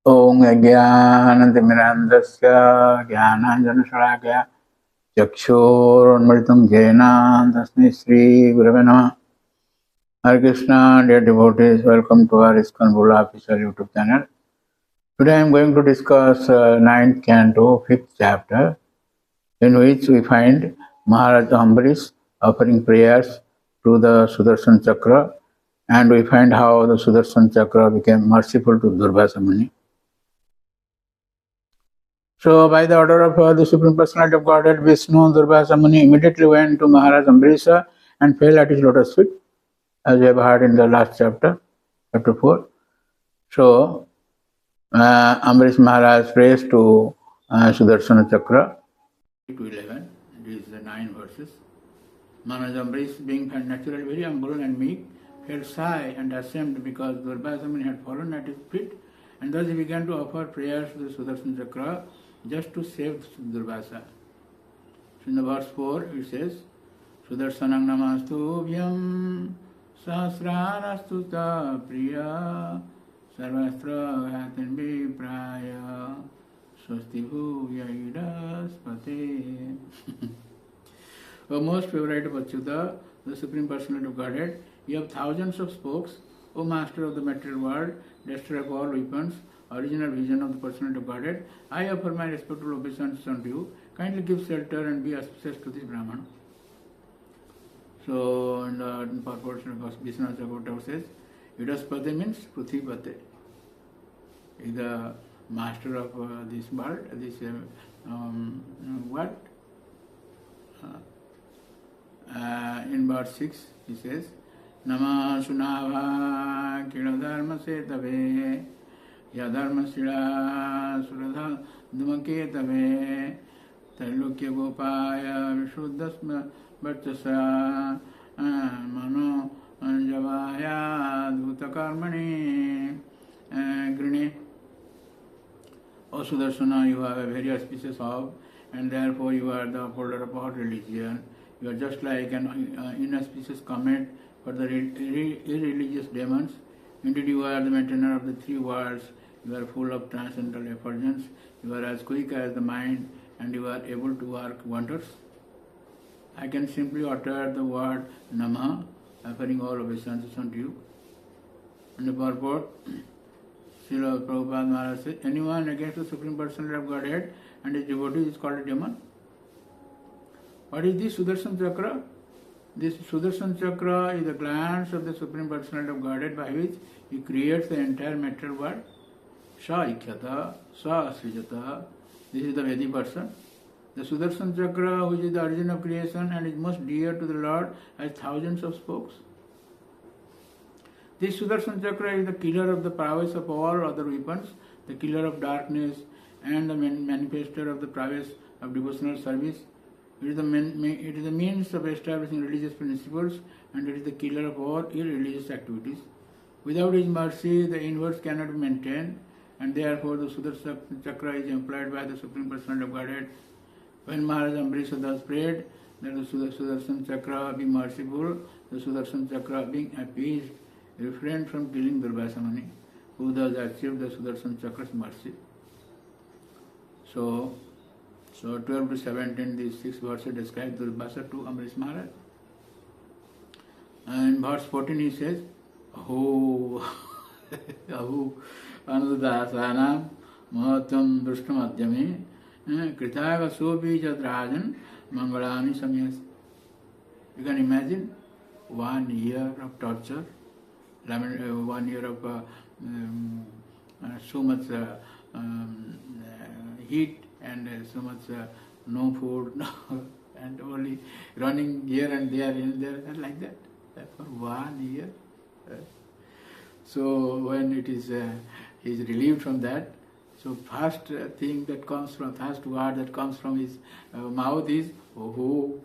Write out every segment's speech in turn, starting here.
Om Ajnanatimirandasya Jnananjanashalakaya Chakshurunmritam Jena Tasmai Shri Gurave Namah. Hare Krishna, dear devotees, welcome to our ISKCON Bula official YouTube channel. Today I am going to discuss 9th canto, 5th chapter, in which we find Maharaj Ambarish offering prayers to the Sudarshan Chakra, and we find how the Sudarshan Chakra became merciful to Durvasa Muni. So, by the order of the Supreme Personality of Godhead, Vishnu, Durvasa Muni immediately went to Maharaj Ambarish and fell at his lotus feet, as we have heard in the last chapter, chapter 4. So, Ambarish Maharaj prays to Sudarshana Chakra, to 11, these 9 verses. Maharaj Ambarish, being naturally very humble and meek, felt shy and ashamed because Durvasa Muni had fallen at his feet, and thus he began to offer prayers to the Sudarshan Chakra just to save Durvasa. So in the verse 4 it says, Sudarshanam namastubhyam sahasrarastu ta priya sarvastra ghatin vipraya swasti bhuya idaspate. O most favorite of Achyuta, the Supreme Personality of Godhead, you have thousands of spokes, O Master of the material world, destroyer of all weapons, original vision of the Personality of Godhead, I offer my respectful obeisance unto you. Kindly give shelter and be auspicious to this Brahman. So, in the purport of Vishnu Chakravarti says, Idaspate means Prithipate. Is the master of this world, this what? In verse 6, he says, Nama Sunava Kila Dharma Setave Yadharma Sila Suradha Dhumaketave Tailukya Gopaya Vishuddhasma Bhattasa Mano Javaya Dhutakarmani Grini. O Sudarshana, you have a very auspicious hope, and therefore you are the upholder of all religion. You are just like an inauspicious comet for the irreligious demons. Indeed, you are the maintainer of the 3 worlds. You are full of transcendental effulgence. You are as quick as the mind, and you are able to work wonders. I can simply utter the word Namah, offering all obeisances unto you. And the purport, Srila Prabhupada Maharaj says, anyone against the Supreme Personality of Godhead and his devotee is called a demon. What is this Sudarshan Chakra? This Sudarshan Chakra is the glance of the Supreme Personality of Godhead by which he creates the entire material world. Sa Ikhyata, Sa Asrijata. This is the Vedic person. The Sudarshan Chakra, which is the origin of creation and is most dear to the Lord, has thousands of spokes. This Sudarshan Chakra is the killer of the prowess of all other weapons, the killer of darkness, and the manifester of the prowess of devotional service. It is the means of establishing religious principles, and it is the killer of all irreligious activities. Without his mercy, the inverse cannot be maintained, and therefore the Sudarshan Chakra is employed by the Supreme Personality of Godhead. When Maharaj Ambarish thus prayed that the Sudarshan Chakra be merciful, the Sudarshan Chakra being appeased, refrained from killing Durvasa Muni, who thus achieved the Sudarshan Chakra's mercy. So 12 to 17, these 6 verses describe Durvasa to Ambarish Maharaj. And in verse 14 he says, Ahu Anudadasanam Mahatam Drushtamadhyame Kritaga Sopi Chadrajan Mangalani Samyas. You can imagine 1 year of torture, 1 year of so much heat and so much no food and only running here and there and like that for 1 year. So when it is he is relieved from that, so first thing that comes from, first word that comes from his mouth is Oh.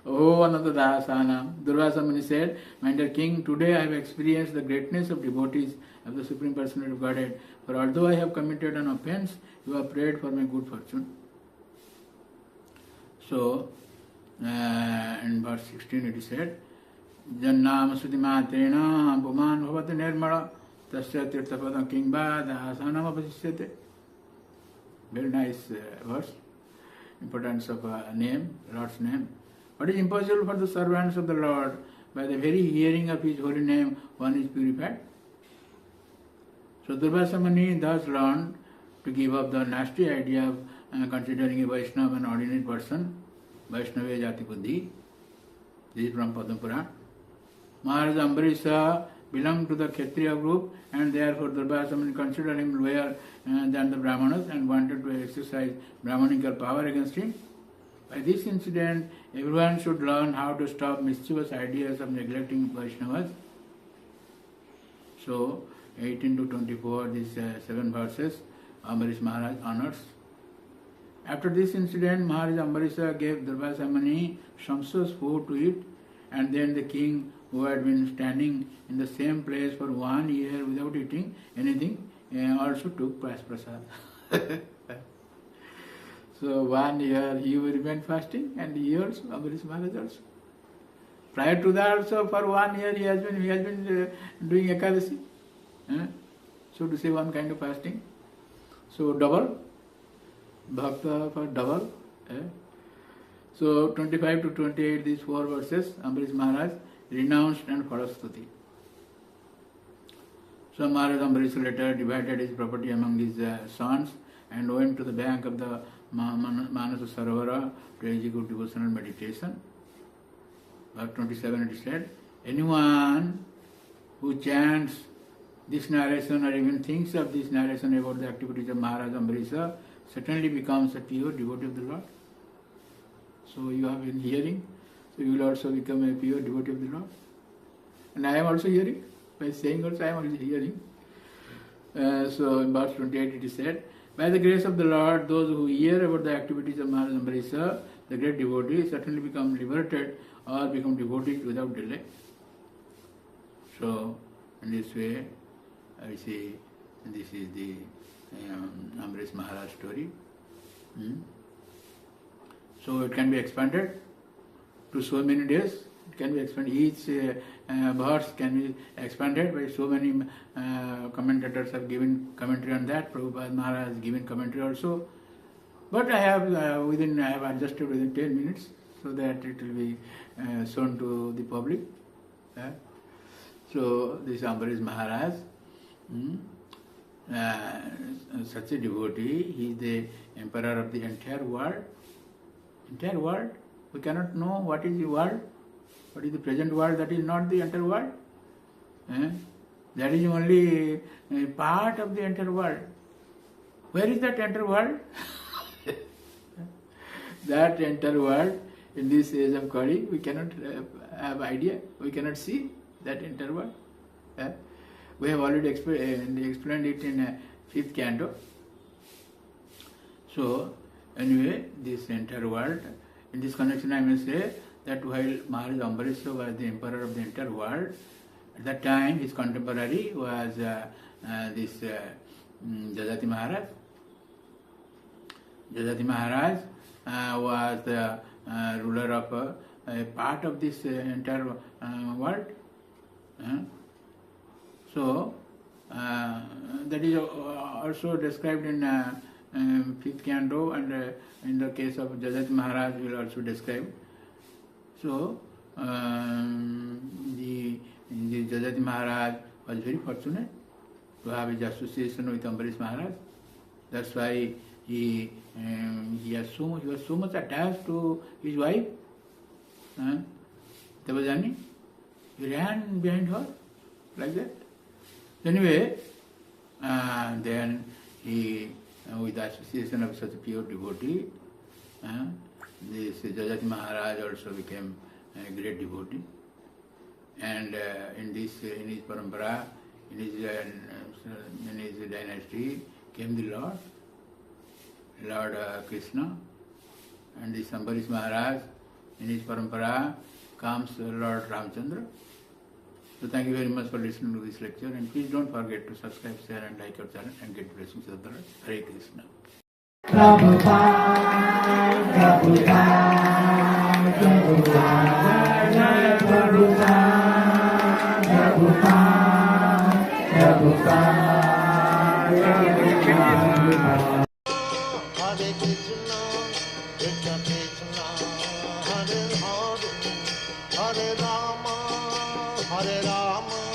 Oh, Anantadasanam. Durvasa Muni said, my dear king, today I have experienced the greatness of devotees of the Supreme Personality of Godhead. For although I have committed an offense, you have prayed for my good fortune. So, in verse 16 it is said, Jannam Sudhimatrena Puman Bhavati Nirmala Tasya tirthapadam kingba dasanam apasisyate. Very nice verse. Importance of name, Lord's name. What is impossible for the servants of the Lord? By the very hearing of His holy name, one is purified. So Durvasa Muni thus learned to give up the nasty idea of considering a Vaishnava an ordinary person, Vaishnava Jati Buddhi. This is from Padma Purana. Maharaj Ambarish belonged to the Kshatriya group, and therefore Durvasa Muni considered him lower than the Brahmanas and wanted to exercise Brahmanical power against him. By this incident, everyone should learn how to stop mischievous ideas of neglecting Vaishnavas. So, 18 to 24, these 7 verses, Ambarish Maharaj honors. After this incident, Maharaj Ambarish gave Durvasa Muni sumptuous food to eat, and then the king, who had been standing in the same place for 1 year without eating anything, also took prasad. So 1 year he remained fasting, and he also, Ambarish Maharaj also. Prior to that also, for 1 year he has been doing Ekadasi. So to say one kind of fasting. So double, bhakta for double. So 25 to 28, these 4 verses, Ambarish Maharaj renounced and followed Stuti. So Maharaj Ambarish later divided his property among his sons and went to the bank of the Manasa Sarovara to execute devotional meditation. Verse 27 it said, anyone who chants this narration or even thinks of this narration about the activities of Maharaj Ambarish certainly becomes a pure devotee of the Lord. So you have been hearing, so you will also become a pure devotee of the Lord. And I am also hearing, by saying also I am also hearing. So in verse 28 it is said, by the grace of the Lord, those who hear about the activities of Maharaj Ambarish, the great devotee, certainly become liberated or become devotees without delay. So in this way, I see this is the Ambarish Maharaj story. So it can be expanded to so many days. It can be expanded. Each verse can be expanded by so many commentators have given commentary on that. Prabhupada Maharaj has given commentary also. But I have adjusted within 10 minutes so that it will be shown to the public. So this Ambarish Maharaj, such a devotee, he is the emperor of the entire world. Entire world. We cannot know what is the world, what is the present world, that is not the entire world. That is only a part of the entire world. Where is that entire world? That entire world, in this age of Kali, we cannot have idea, we cannot see that entire world. We have already explained it in 5th canto. So, anyway, this entire world, in this connection I may say that while Maharaj Ambarish was the emperor of the entire world, at that time his contemporary was this Jajati Maharaj. Jajati Maharaj was the ruler of a part of this entire world. So, that is also described in 5th canto, and in the case of Jajati Maharaj will also describe. So, the Jajati Maharaj was very fortunate to have his association with Ambarish Maharaj. That's why he was so much attached to his wife, Devajani. He ran behind her like that. Anyway, then he, with the association of such a pure devotee, this Jajati Maharaj also became a great devotee. And in his parampara, in his dynasty, came the Lord Krishna, and this Ambarish Maharaj, in his parampara, comes Lord Ramchandra. So thank you very much for listening to this lecture, and please don't forget to subscribe, share and like our channel and get blessings of the Lord. Hare Krishna. Prabhupada, Prabhupada, Prabhupada, Prabhupada, Prabhupada, Prabhupada. Hare Rama